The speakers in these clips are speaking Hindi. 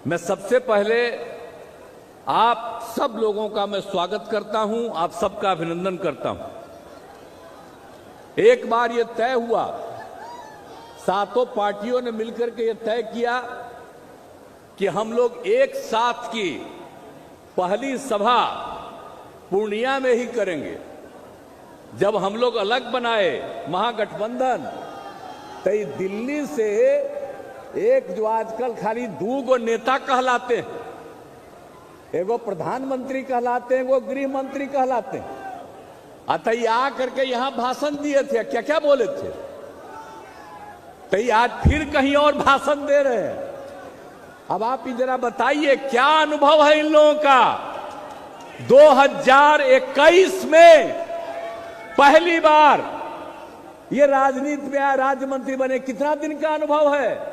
मैं सबसे पहले आप सब लोगों का मैं स्वागत करता हूं, आप सबका अभिनंदन करता हूं। एक बार ये तय हुआ, सातों पार्टियों ने मिलकर के ये तय किया कि हम लोग एक साथ की पहली सभा पूर्णिया में ही करेंगे। जब हम लोग अलग बनाए महागठबंधन, तो दिल्ली से एक जो आजकल खाली दो नेता कहलाते हैं, एगो प्रधानमंत्री कहलाते हैं, एगो गृह मंत्री कहलाते हैं, अतः आ करके यहां भाषण दिए थे। क्या क्या बोले थे? तो आज फिर कहीं और भाषण दे रहे हैं। अब आप जरा बताइए क्या अनुभव है इन लोगों का? 2021 में पहली बार ये राजनीति में आया, राज्य मंत्री बने। कितना दिन का अनुभव है?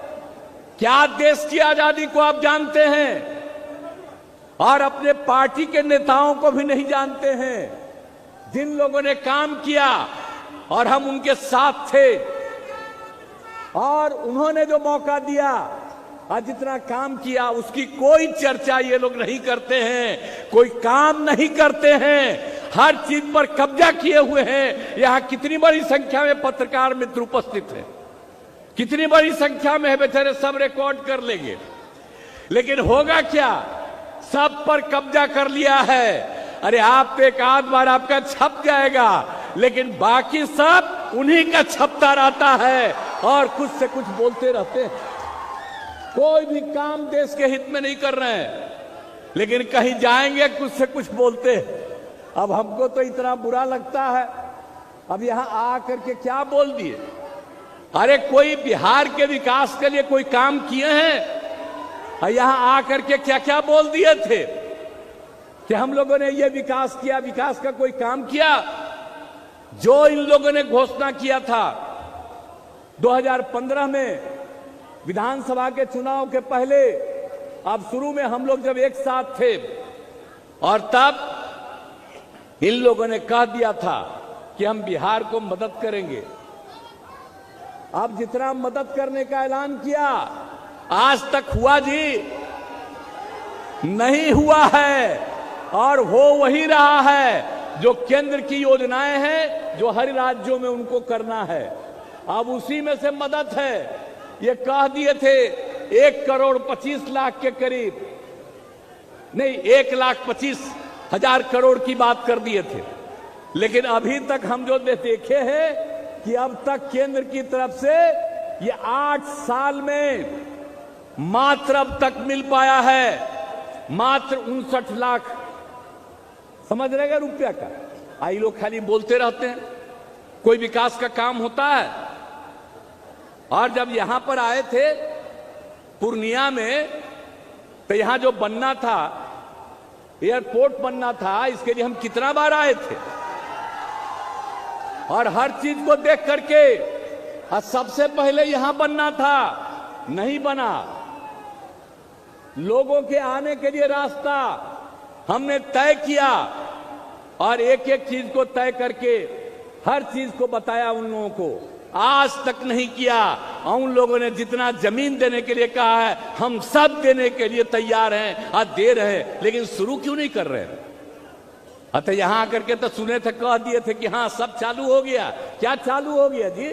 क्या देश की आजादी को आप जानते हैं? और अपने पार्टी के नेताओं को भी नहीं जानते हैं, जिन लोगों ने काम किया और हम उनके साथ थे, और उन्होंने जो मौका दिया और जितना काम किया, उसकी कोई चर्चा ये लोग नहीं करते हैं, कोई काम नहीं करते हैं, हर चीज पर कब्जा किए हुए हैं। यहां कितनी बड़ी संख्या में पत्रकार मित्र उपस्थित हैं, कितनी बड़ी संख्या में है, बेचारे सब रिकॉर्ड कर लेंगे। लेकिन होगा क्या? सब पर कब्जा कर लिया है। अरे आप पे एक आध बार आपका छप जाएगा, लेकिन बाकी सब उन्हीं का छपता रहता है और कुछ से कुछ बोलते रहते हैं। कोई भी काम देश के हित में नहीं कर रहे हैं, लेकिन कहीं जाएंगे कुछ से कुछ बोलते हैं। अब हमको तो इतना बुरा लगता है, अब यहां आकर के क्या बोल दिए? अरे कोई बिहार के विकास के लिए कोई काम किए हैं? यहां आकर के क्या क्या बोल दिए थे कि हम लोगों ने ये विकास किया, विकास का कोई काम किया? जो इन लोगों ने घोषणा किया था 2015 में विधानसभा के चुनाव के पहले, अब शुरू में हम लोग जब एक साथ थे, और तब इन लोगों ने कह दिया था कि हम बिहार को मदद करेंगे। अब जितना मदद करने का ऐलान किया, आज तक हुआ जी? नहीं हुआ है। और हो वही रहा है जो केंद्र की योजनाएं हैं, जो हर राज्यों में उनको करना है। अब उसी में से मदद है। ये कह दिए थे 1,25,00,000 के करीब, नहीं 1,25,000 करोड़ की बात कर दिए थे। लेकिन अभी तक हम जो देखे हैं कि अब तक केंद्र की तरफ से ये 8 साल में मात्र अब तक मिल पाया है मात्र 59 लाख, समझ रहेगा, रुपया का। आई लोग खाली बोलते रहते हैं, कोई विकास का काम होता है? और जब यहां पर आए थे पूर्णिया में, तो यहां जो बनना था, एयरपोर्ट बनना था, इसके लिए हम कितना बार आए थे, और हर चीज को देख करके, और सबसे पहले यहां बनना था, नहीं बना। लोगों के आने के लिए रास्ता हमने तय किया, और एक एक चीज को तय करके हर चीज को बताया उन लोगों को। आज तक नहीं किया। और उन लोगों ने जितना जमीन देने के लिए कहा है, हम सब देने के लिए तैयार हैं, आज दे रहे हैं, लेकिन शुरू क्यों नहीं कर रहे हैं? अतः यहां आकर के तो सुने थे, कह दिए थे कि हाँ सब चालू हो गया। क्या चालू हो गया जी?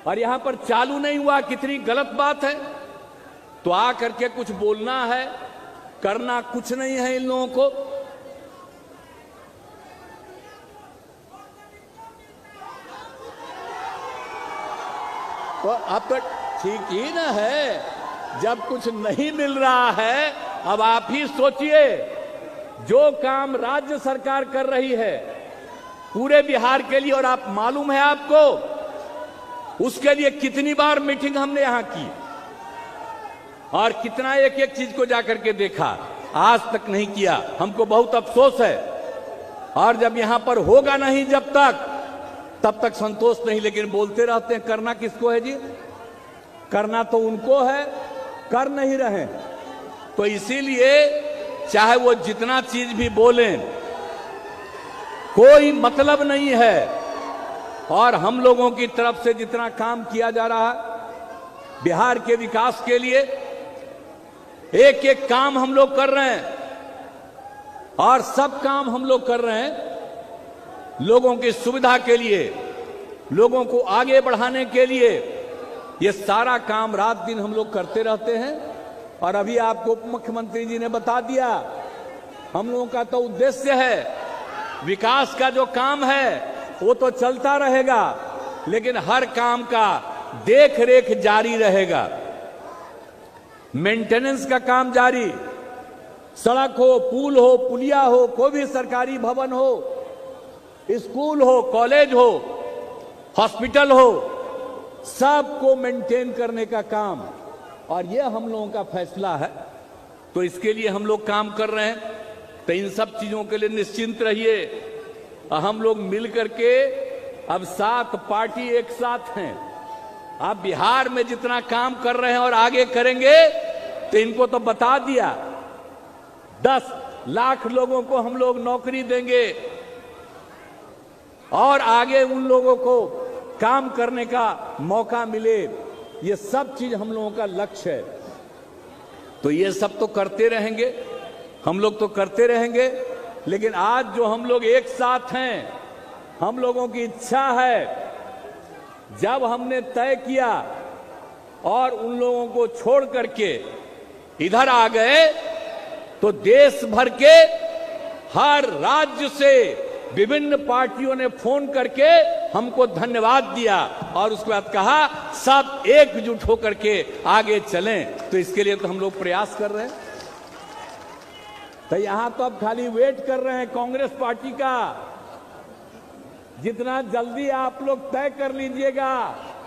और यहां पर चालू नहीं हुआ, कितनी गलत बात है। तो आकर के कुछ बोलना है, करना कुछ नहीं है इन लोगों को। तो अब तो ठीक ही ना है, जब कुछ नहीं मिल रहा है। अब आप ही सोचिए, जो काम राज्य सरकार कर रही है पूरे बिहार के लिए, और आप मालूम है आपको, उसके लिए कितनी बार मीटिंग हमने यहां की, और कितना एक एक चीज को जाकर के देखा, आज तक नहीं किया। हमको बहुत अफसोस है। और जब यहां पर होगा नहीं जब तक, तब तक संतोष नहीं। लेकिन बोलते रहते हैं। करना किसको है जी? करना तो उनको है, कर नहीं रहे। तो इसीलिए चाहे वो जितना चीज भी बोलें, कोई मतलब नहीं है। और हम लोगों की तरफ से जितना काम किया जा रहा है बिहार के विकास के लिए, एक एक काम हम लोग कर रहे हैं और सब काम हम लोग कर रहे हैं लोगों की सुविधा के लिए, लोगों को आगे बढ़ाने के लिए। ये सारा काम रात दिन हम लोग करते रहते हैं। और अभी आपको उप मुख्यमंत्री जी ने बता दिया, हम लोगों का तो उद्देश्य है, विकास का जो काम है वो तो चलता रहेगा, लेकिन हर काम का देख रेख जारी रहेगा, मेंटेनेंस का काम जारी। सड़क हो, पुल हो, पुलिया हो, कोई भी सरकारी भवन हो, स्कूल हो, कॉलेज हो, हॉस्पिटल हो, सबको मेंटेन करने का काम। और ये हम लोगों का फैसला है, तो इसके लिए हम लोग काम कर रहे हैं। तो इन सब चीजों के लिए निश्चिंत रहिए। हम लोग मिल करके अब 7 पार्टी एक साथ हैं। आप बिहार में जितना काम कर रहे हैं और आगे करेंगे, तो इनको तो बता दिया 10 लाख लोगों को हम लोग नौकरी देंगे और आगे उन लोगों को काम करने का मौका मिले। ये सब चीज हम लोगों का लक्ष्य है। तो ये सब तो करते रहेंगे, हम लोग तो करते रहेंगे। लेकिन आज जो हम लोग एक साथ हैं, हम लोगों की इच्छा है, जब हमने तय किया और उन लोगों को छोड़ करके इधर आ गए, तो देश भर के हर राज्य से विभिन्न पार्टियों ने फोन करके हमको धन्यवाद दिया और उसके बाद कहा सब एकजुट होकर के आगे चलें। तो इसके लिए तो हम लोग प्रयास कर रहे हैं। तो यहां तो अब खाली वेट कर रहे हैं कांग्रेस पार्टी का। जितना जल्दी आप लोग तय कर लीजिएगा,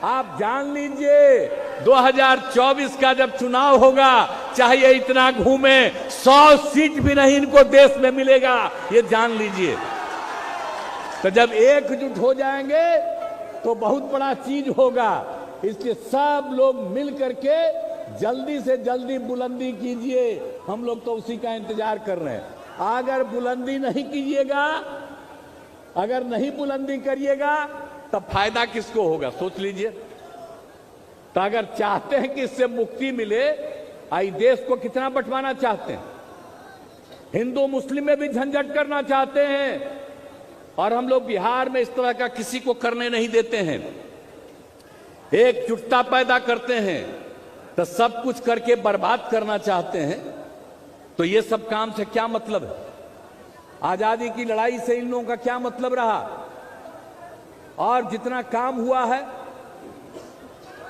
आप जान लीजिए 2024 का जब चुनाव होगा, चाहे इतना घूमे, 100 सीट भी नहीं इनको देश में मिलेगा, ये जान लीजिए। तो जब एकजुट हो जाएंगे तो बहुत बड़ा चीज होगा। इसलिए सब लोग मिल करके जल्दी से जल्दी बुलंदी कीजिए। हम लोग तो उसी का इंतजार कर रहे हैं। अगर बुलंदी नहीं कीजिएगा, अगर नहीं बुलंदी करिएगा, तब फायदा किसको होगा, सोच लीजिए। तो अगर चाहते हैं कि इससे मुक्ति मिले, आई देश को कितना बंटवाना चाहते हैं, हिंदू मुस्लिम में भी झंझट करना चाहते हैं, और हम लोग बिहार में इस तरह का किसी को करने नहीं देते हैं। एकजुटता पैदा करते हैं, तो सब कुछ करके बर्बाद करना चाहते हैं। तो ये सब काम से क्या मतलब है? आजादी की लड़ाई से इन लोगों का क्या मतलब रहा? और जितना काम हुआ है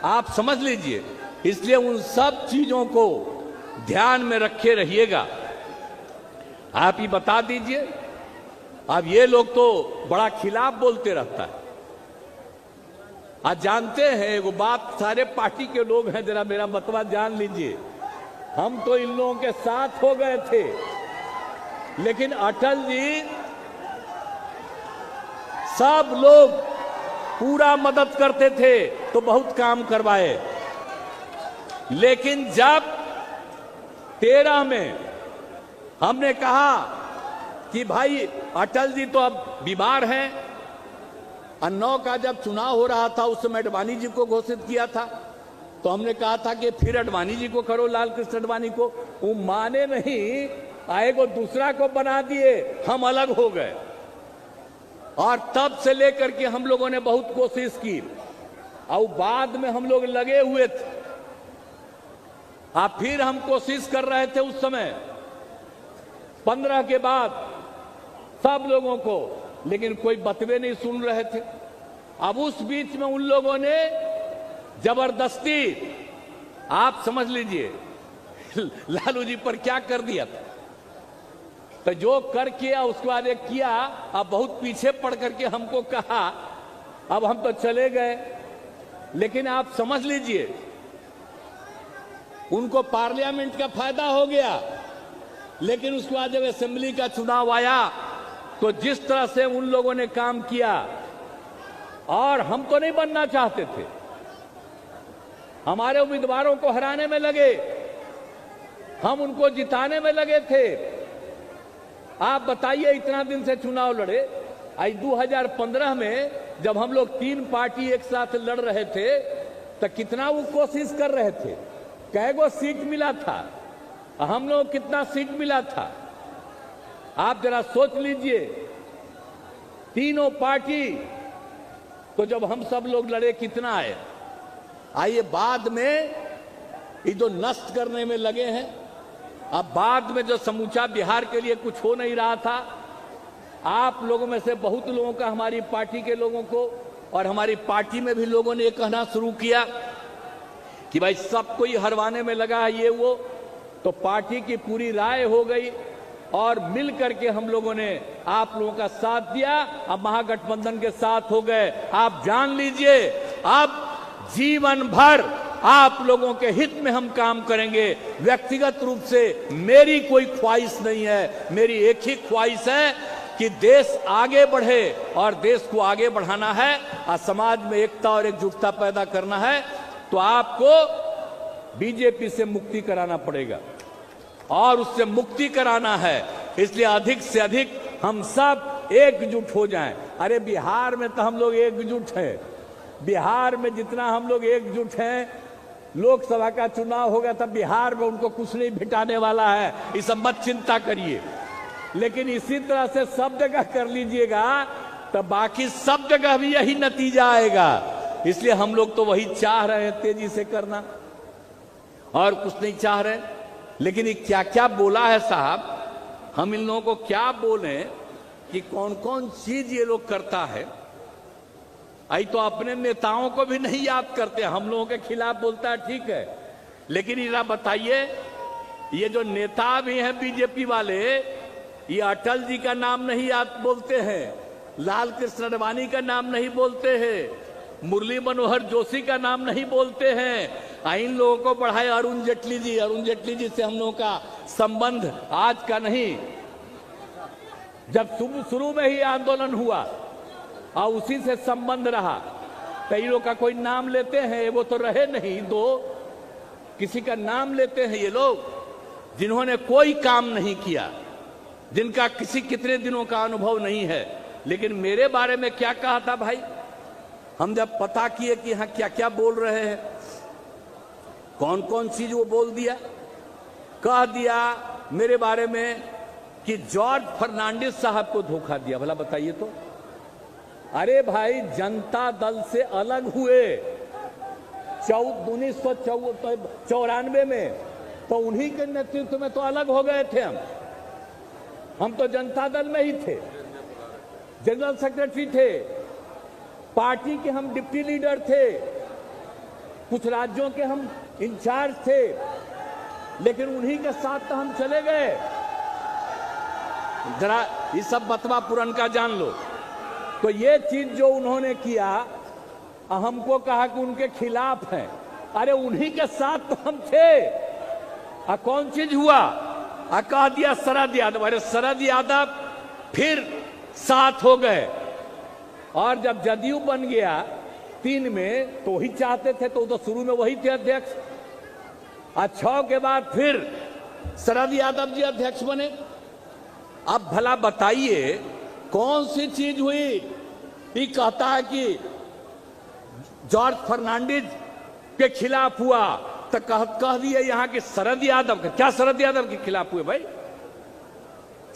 आप समझ लीजिए। इसलिए उन सब चीजों को ध्यान में रखे रहिएगा। आप ही बता दीजिए। अब ये लोग तो बड़ा खिलाफ बोलते रहता है। आज जानते हैं वो बात, सारे पार्टी के लोग हैं, जरा मेरा मतवा जान लीजिए। हम तो इन लोगों के साथ हो गए थे, लेकिन अटल जी सब लोग पूरा मदद करते थे तो बहुत काम करवाए। लेकिन जब 13 में हमने कहा कि भाई अटल जी तो अब बीमार हैं, और 9 का जब चुनाव हो रहा था उस समय अडवाणी जी को घोषित किया था, तो हमने कहा था कि फिर अडवाणी जी को करो, लाल कृष्ण अडवाणी को। वो माने नहीं, आए को दूसरा को बना दिए, हम अलग हो गए। और तब से लेकर के हम लोगों ने बहुत कोशिश की, और बाद में हम लोग लगे हुए थे। आप फिर हम कोशिश कर रहे थे उस समय 15 के बाद सब लोगों को, लेकिन कोई बतवे नहीं सुन रहे थे। अब उस बीच में उन लोगों ने जबरदस्ती, आप समझ लीजिए, लालू जी पर क्या कर दिया था। तो जो कर किया उसके बाद एक किया, अब बहुत पीछे पड़ करके हमको कहा अब हम तो चले गए। लेकिन आप समझ लीजिए उनको पार्लियामेंट का फायदा हो गया, लेकिन उसके बाद जब असेंबली का चुनाव आया तो जिस तरह से उन लोगों ने काम किया, और हम तो नहीं बनना चाहते थे, हमारे उम्मीदवारों को हराने में लगे, हम उनको जिताने में लगे थे। आप बताइए, इतना दिन से चुनाव लड़े, आज 2015 में जब हम लोग 3 पार्टी एक साथ लड़ रहे थे, तो कितना वो कोशिश कर रहे थे, कै गो सीट मिला था, हम लोग कितना सीट मिला था आप जरा सोच लीजिए। तीनों पार्टी तो जब हम सब लोग लड़े कितना आए। आइए बाद में ये जो नष्ट करने में लगे हैं, अब बाद में जो समूचा बिहार के लिए कुछ हो नहीं रहा था, आप लोगों में से बहुत लोगों का, हमारी पार्टी के लोगों को और हमारी पार्टी में भी लोगों ने कहना शुरू किया कि भाई सबको ही हरवाने में लगा है ये वो। तो पार्टी की पूरी राय हो गई और मिल करके हम लोगों ने आप लोगों का साथ दिया। अब महागठबंधन के साथ हो गए। आप जान लीजिए अब जीवन भर आप लोगों के हित में हम काम करेंगे। व्यक्तिगत रूप से मेरी कोई ख्वाहिश नहीं है, मेरी एक ही ख्वाहिश है कि देश आगे बढ़े और देश को आगे बढ़ाना है और समाज में एकता और एकजुटता पैदा करना है। तो आपको बीजेपी से मुक्ति कराना पड़ेगा और उससे मुक्ति कराना है, इसलिए अधिक से अधिक हम सब एकजुट हो जाएं। अरे बिहार में तो हम लोग एकजुट हैं, बिहार में जितना हम लोग एकजुट हैं, लोकसभा का चुनाव होगा तब बिहार में उनको कुछ नहीं भिटाने वाला है, इस मत चिंता करिए। लेकिन इसी तरह से सब जगह कर लीजिएगा तो बाकी सब जगह भी यही नतीजा आएगा। इसलिए हम लोग तो वही चाह रहे हैं तेजी से करना और कुछ नहीं चाह रहे। लेकिन ये क्या क्या बोला है साहब, हम इन लोगों को क्या बोलें कि कौन कौन चीज ये लोग करता है। आई तो अपने नेताओं को भी नहीं याद करते, हम लोगों के खिलाफ बोलता है ठीक है, लेकिन इरा बताइए ये जो नेता भी हैं बीजेपी वाले, ये अटल जी का नाम नहीं याद बोलते हैं, लाल कृष्ण आडवाणी का नाम नहीं बोलते हैं, मुरली मनोहर जोशी का नाम नहीं बोलते हैं। इन लोगों को बढ़ाए अरुण जेटली जी। अरुण जेटली जी से हम लोगों का संबंध आज का नहीं, जब शुरू में ही आंदोलन हुआ और उसी से संबंध रहा। कई लोग का कोई नाम लेते हैं, वो तो रहे नहीं दो, किसी का नाम लेते हैं ये लोग जिन्होंने कोई काम नहीं किया, जिनका किसी कितने दिनों का अनुभव नहीं है। लेकिन मेरे बारे में क्या कहा था भाई, हम जब पता किए कि हाँ क्या क्या बोल रहे हैं, कौन कौन चीज वो बोल दिया, कह दिया मेरे बारे में कि जॉर्ज फर्नांडिस साहब को धोखा दिया। भला बताइए तो। अरे भाई जनता दल से अलग हुए 1994 में, तो उन्हीं के नेतृत्व में तो अलग हो गए थे हम तो जनता दल में ही थे, जनरल सेक्रेटरी थे, पार्टी के हम डिप्टी लीडर थे, कुछ राज्यों के हम इंचार्ज थे, लेकिन उन्हीं के साथ तो हम चले गए। जरा ये सब बतवा पुरन का जान लो। तो ये चीज जो उन्होंने किया, हमको कहा कि उनके खिलाफ है। अरे उन्हीं के साथ तो हम थे। कौन चीज हुआ, कह दिया शरद यादव। अरे शरद यादव फिर साथ हो गए और जब जदयू बन गया 3 में तो वही चाहते थे, तो शुरू में वही थे अध्यक्ष। 6 के बाद फिर शरद यादव जी अध्यक्ष बने। अब भला बताइए कौन सी चीज हुई। ये कहता है कि जॉर्ज फर्नांडिस के खिलाफ हुआ, तो कह दिए यहां कि शरद यादव के। क्या शरद यादव के खिलाफ हुए भाई?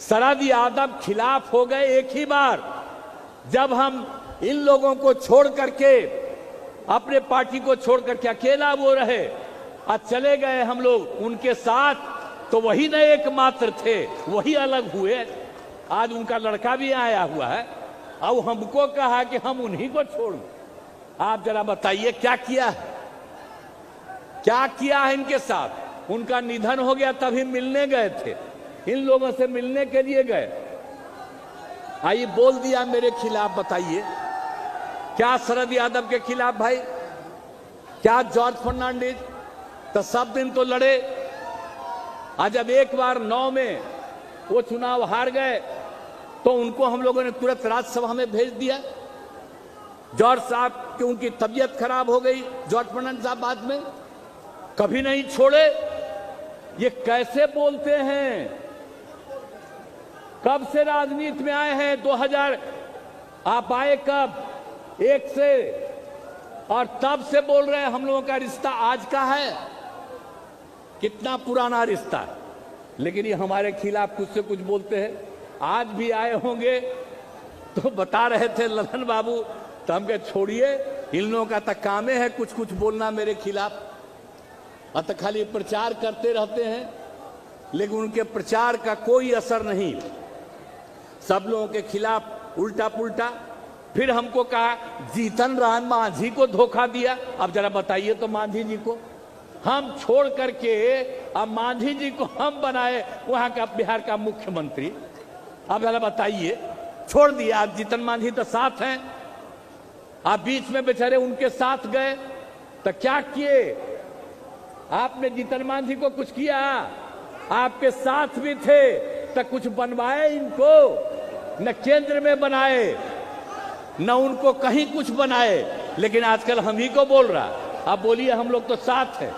शरद यादव खिलाफ हो गए एक ही बार, जब हम इन लोगों को छोड़ करके, अपने पार्टी को छोड़ करके अकेला वो रहे और चले गए हम लोग उनके साथ, तो वही न एकमात्र थे, वही अलग हुए। आज उनका लड़का भी आया हुआ है, अब हमको कहा कि हम उन्हीं को छोड़। आप जरा बताइए क्या किया है, क्या किया है इनके साथ। उनका निधन हो गया तभी मिलने गए थे, इन लोगों से मिलने के लिए गए। आइए बोल दिया मेरे खिलाफ। बताइए क्या शरद यादव के खिलाफ भाई, क्या जॉर्ज फर्नांडिस? तो सब दिन तो लड़े। आज जब एक बार 9 में वो चुनाव हार गए तो उनको हम लोगों ने तुरंत राज्यसभा में भेज दिया। जॉर्ज साहब की उनकी तबीयत खराब हो गई, जॉर्ज फर्नांडिस साहब बाद में कभी नहीं छोड़े। ये कैसे बोलते हैं? कब से राजनीति में आए हैं? 2000 आप आए कब? 1 से, और तब से बोल रहे हैं हम लोगों का रिश्ता आज का है। कितना पुराना रिश्ता है। लेकिन ये हमारे खिलाफ कुछ से कुछ बोलते हैं। आज भी आए होंगे तो बता रहे थे ललन बाबू, तो हम कहे छोड़िए, इन लोगों का तो कामे है कुछ कुछ बोलना मेरे खिलाफ, अतः खाली प्रचार करते रहते हैं, लेकिन उनके प्रचार का कोई असर नहीं। सब लोगों के खिलाफ उल्टा पुल्टा। फिर हमको कहा जीतन राम मांझी को धोखा दिया। अब जरा बताइए तो मांझी जी को हम छोड़ करके अब मांझी जी को हम बनाए वहां का बिहार का मुख्यमंत्री। अब जरा बताइए, छोड़ दिया। आप जीतन मांझी तो साथ हैं, आप बीच में बेचारे उनके साथ गए तो क्या किए? आपने जीतन मांझी को कुछ किया? आपके साथ भी थे तो कुछ बनवाए इनको? न केंद्र में बनाए, न उनको कहीं कुछ बनाए। लेकिन आजकल हम ही को बोल रहा। आप बोलिए हम लोग तो साथ हैं,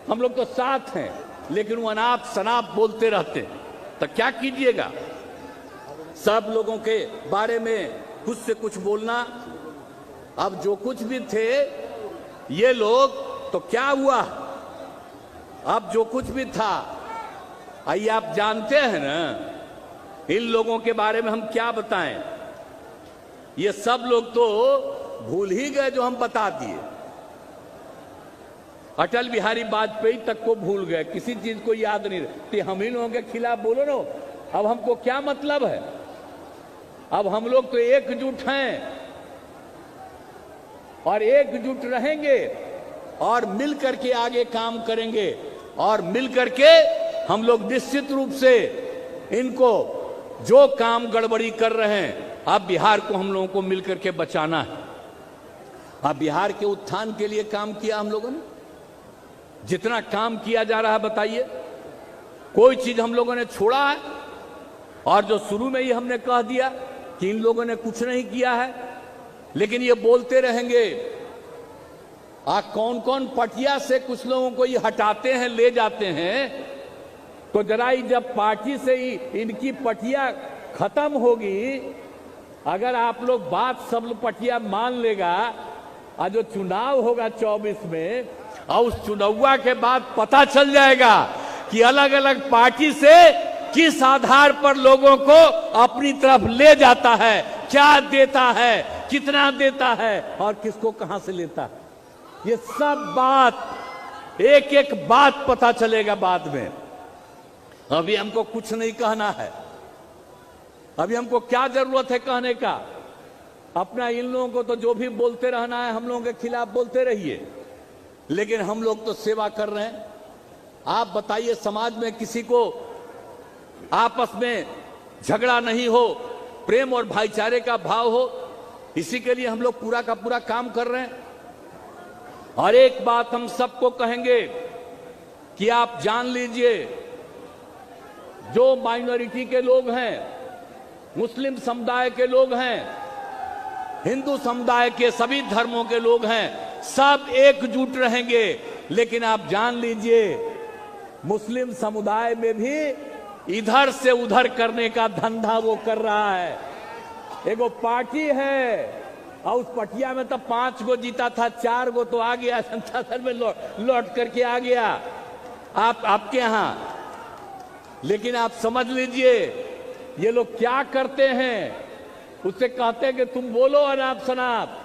हम लोग तो साथ हैं, लेकिन वो अनाप शनाप बोलते रहते। तो क्या कीजिएगा? सब लोगों के बारे में कुछ से कुछ बोलना। अब जो कुछ भी थे ये लोग, तो क्या हुआ? अब जो कुछ भी था, आइए आप जानते हैं ना, इन लोगों के बारे में हम क्या बताएं? ये सब लोग तो भूल ही गए जो हम बता दिए। अटल बिहारी वाजपेयी तक को भूल गए, किसी चीज को याद नहीं रहती। हम ही लोगों के खिलाफ बोलो ना, अब हमको क्या मतलब है? अब हम लोग तो एकजुट हैं और एकजुट रहेंगे और मिल करके आगे काम करेंगे, और मिल करके हम लोग निश्चित रूप से इनको जो काम गड़बड़ी कर रहे हैं, अब बिहार को हम लोगों को मिलकर के बचाना है। अब बिहार के उत्थान के लिए काम किया हम लोगों ने, जितना काम किया जा रहा है बताइए, कोई चीज हम लोगों ने छोड़ा है? और जो शुरू में ही हमने कह दिया कि इन लोगों ने कुछ नहीं किया है, लेकिन ये बोलते रहेंगे। कौन कौन पटिया से कुछ लोगों को ये हटाते हैं, ले जाते हैं, तो जरा ही जब पार्टी से ही इनकी पटिया खत्म होगी, अगर आप लोग बात सब पटिया मान लेगा, और जो चुनाव होगा 24 में, और उस चुनाव के बाद पता चल जाएगा कि अलग अलग पार्टी से किस आधार पर लोगों को अपनी तरफ ले जाता है, क्या देता है, कितना देता है और किसको कहां से लेता है। ये सब बात, एक एक बात पता चलेगा बाद में। अभी हमको कुछ नहीं कहना है। अभी हमको क्या जरूरत है कहने का? अपना इन लोगों को तो जो भी बोलते रहना है, हम लोगों के खिलाफ बोलते रहिए, लेकिन हम लोग तो सेवा कर रहे हैं। आप बताइए, समाज में किसी को आपस में झगड़ा नहीं हो, प्रेम और भाईचारे का भाव हो, इसी के लिए हम लोग पूरा का पूरा काम कर रहे हैं। और एक बात हम सबको कहेंगे कि आप जान लीजिए, जो माइनॉरिटी के लोग हैं, मुस्लिम समुदाय के लोग हैं, हिंदू समुदाय के सभी धर्मों के लोग हैं, सब एकजुट रहेंगे। लेकिन आप जान लीजिए, मुस्लिम समुदाय में भी इधर से उधर करने का धंधा वो कर रहा है। एगो पार्टी है और उस पटिया में तो 5 गो जीता था, 4 गो तो आ गया संसद में, लौट करके आ गया आपके यहां। लेकिन आप समझ लीजिए ये लोग क्या करते हैं, उससे कहते हैं कि तुम बोलो अनाप शनाप,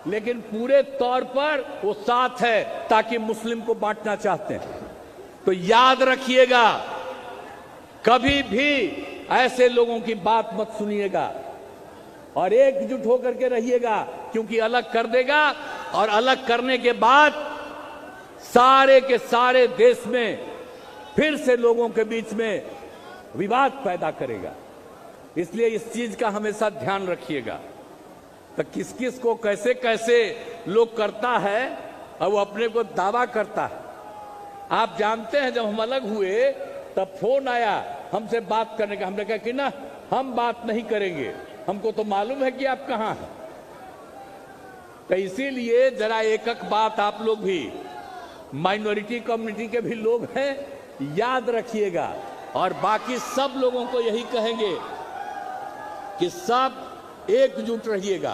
लेकिन पूरे तौर पर वो साथ है ताकि मुस्लिम को बांटना चाहते हैं। तो याद रखिएगा, कभी भी ऐसे लोगों की बात मत सुनिएगा और एकजुट होकर के रहिएगा, क्योंकि अलग कर देगा और अलग करने के बाद सारे के सारे देश में फिर से लोगों के बीच में विवाद पैदा करेगा। इसलिए इस चीज का हमेशा ध्यान रखिएगा। तो किस किस को कैसे कैसे लोग करता है और वो अपने को दावा करता है। आप जानते हैं, जब हम अलग हुए तब फोन आया हमसे बात करने का, हमने कहा कि ना हम बात नहीं करेंगे, हमको तो मालूम है कि आप कहां हैं। तो इसीलिए जरा एक एक बात आप लोग भी, माइनॉरिटी कम्युनिटी के भी लोग हैं, याद रखिएगा। और बाकी सब लोगों को यही कहेंगे कि सब एकजुट रहिएगा।